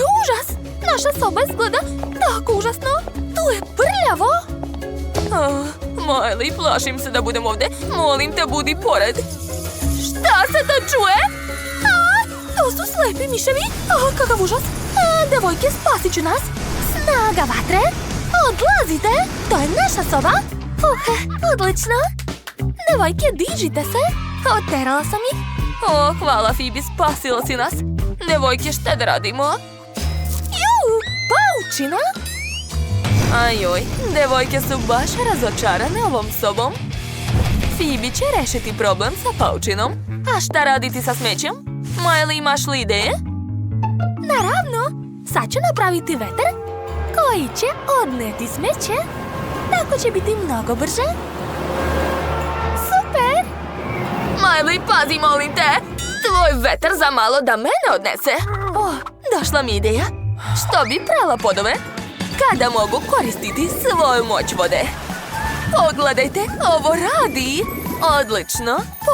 je užas! Naša soba izgleda tako užasno. Tu je prljavo. Miley, plašim se da budem ovdje. Molim te, budi pored. Šta se to čuje? To su slepi miševi. Kakav užas. Devojke, spasit ću nas. Snaga vatre. Odlazite. To je naša soba. Odlično. Devojke, dižite se. Oterala sam ih. Hvala, Phoebe, spasila si nas. Devojke, šta da radimo? Paučina. Ajoj, devojke su baš razočarane ovom sobom. Phoebe će rešiti problem sa paučinom. A šta raditi sa smećem? Miley, imaš li ideje? Naravno. Sad ću napraviti vetar koji će odneti smeće. Tako će biti mnogo brže. Super. Miley, pazi, molim te! Tvoj vetar za malo da mene odnese. Došla mi ideja. Što bi prala podove? Kada mogu koristiti svoju moć vode? Pogledajte, ovo radi! Odlično!